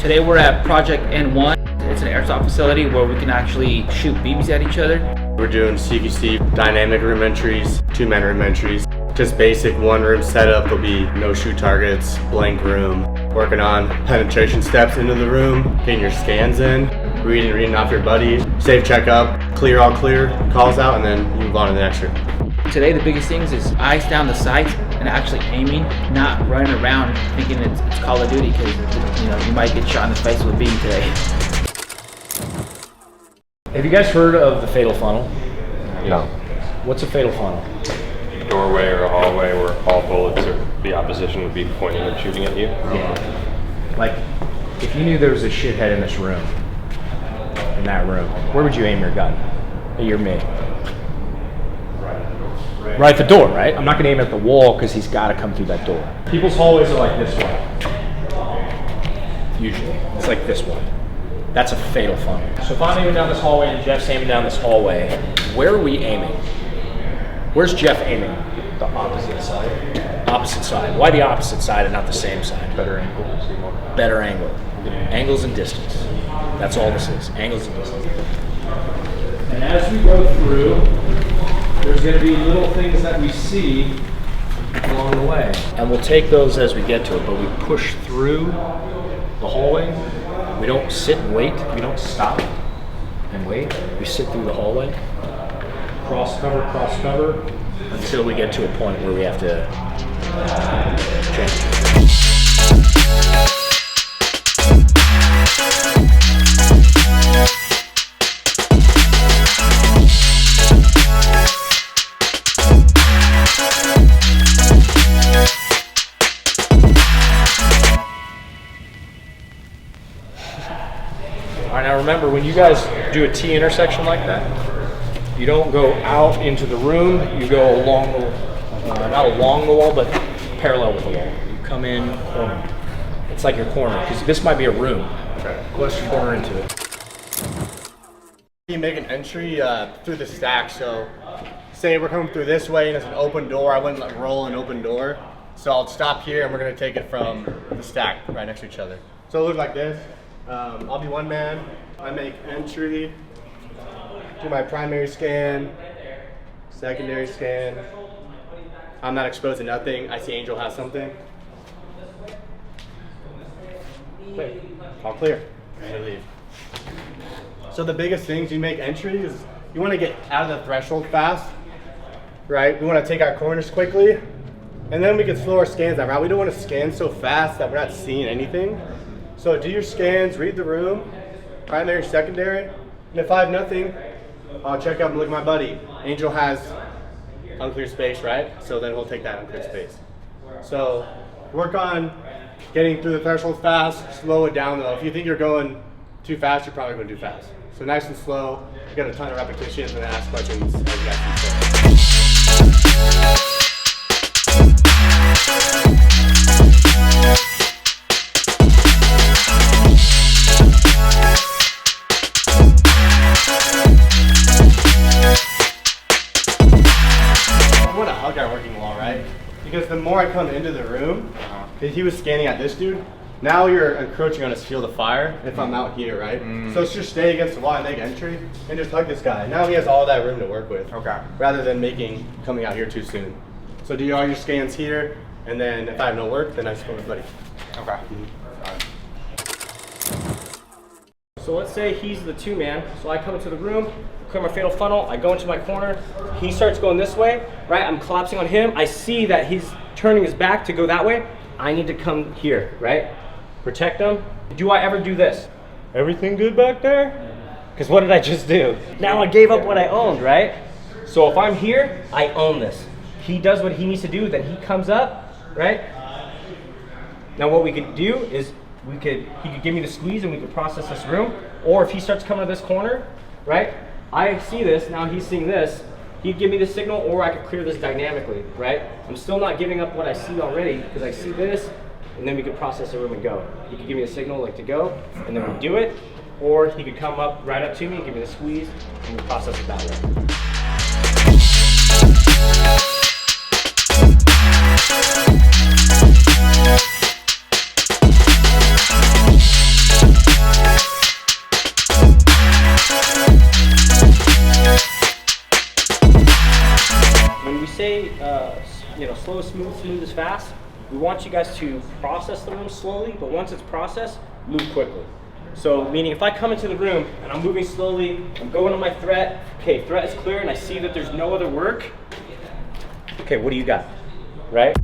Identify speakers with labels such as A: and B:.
A: Today we're at Project N1. It's an airsoft facility where we can actually shoot BBs at each other.
B: We're doing CQC, dynamic room entries, 2-man room entries. Just basic one-room setup. There'll be no shoot targets, blank room. Working on penetration steps into the room, getting your scans in, reading off your buddy, safe checkup, clear, all clear, calls out, and then you move on to the next room.
A: Today the biggest things is eyes down the sights and actually aiming, not running around thinking it's Call of Duty, because you might get shot in the face with a beam today.
C: Have you guys heard of the fatal funnel?
D: No.
C: What's a fatal funnel?
D: Doorway or a hallway where all bullets or the opposition would be pointing and shooting at you?
C: Yeah. Like, if you knew there was a shithead in this room, in that room, where would you aim your gun? At your mate? Right at the door, right? I'm not gonna aim at the wall because he's gotta come through that door. People's hallways are like this one. Usually. It's like this one. That's a fatal funnel. So if I'm aiming down this hallway and Jeff's aiming down this hallway, where are we aiming? Where's Jeff aiming?
D: The opposite side.
C: Opposite side. Why the opposite side and not the same side?
D: Better angle.
C: Better angle. Angles and distance. That's all this is. Angles and distance. And as we go through, there's going to be little things that we see along the way. And we'll take those as we get to it, but we push through the hallway. We don't sit and wait. We don't stop and wait. We sit through the hallway. Cross cover, until we get to a point where we have to change. All right, now remember, when you guys do a T intersection like that, you don't go out into the room, you go along the, not along the wall, but parallel with the wall. You come in corner. It's like your corner, because this might be a room. Okay. Let's corner into it.
B: You make an entry through the stack, so say we're coming through this way and it's an open door, I wouldn't roll an open door. So I'll stop here and we're gonna take it from the stack right next to each other. So it'll look like this. I'll be one man, I make entry, do my primary scan, secondary scan. I'm not exposed to nothing. I see Angel has something. Clear. All clear. Ready to leave. So the biggest things you make entry is you want to get out of the threshold fast, right? We want to take our corners quickly, and then we can slow our scans down, right? We don't want to scan so fast that we're not seeing anything. So do your scans, read the room, primary, secondary, and if I have nothing, I'll check up and look at my buddy. Angel has unclear space, right? So then we'll take that unclear space. So work on getting through the threshold fast, slow it down though. If you think you're going too fast, you're probably going too fast. So nice and slow, get a ton of repetitions and then ask questions as you actually our working wall, right? Because the more I come into the room, because he was scanning at this dude, now you're encroaching on his field of fire if I'm out here, right? So let's just stay against the wall and make entry and just hug this guy. Now he has all that room to work with. Okay. Rather than coming out here too soon. So do all your scans here, and then if I have no work, then I just go with buddy. Okay.
E: So let's say he's the 2-man, so I come into the room, clear my fatal funnel, I go into my corner, he starts going this way, right? I'm collapsing on him, I see that he's turning his back to go that way, I need to come here, right? Protect him. Do I ever do this? Everything good back there? Because what did I just do? Now I gave up what I owned, right? So if I'm here, I own this. He does what he needs to do, then he comes up, right? Now what we could do is he could give me the squeeze and we could process this room. Or if he starts coming to this corner, right? I see this, now he's seeing this. He'd give me the signal, or I could clear this dynamically, right? I'm still not giving up what I see already, because I see this, and then we could process the room and go. He could give me a signal like to go, and then we do it. Or he could come up right up to me, give me the squeeze, and we process it that way. when we say, you know, slow is smooth, smooth is fast, we want you guys to process the room slowly, but once it's processed, move quickly. So meaning if I come into the room and I'm moving slowly, I'm going to my threat, okay, threat is clear and I see that there's no other work, okay, what do you got, right?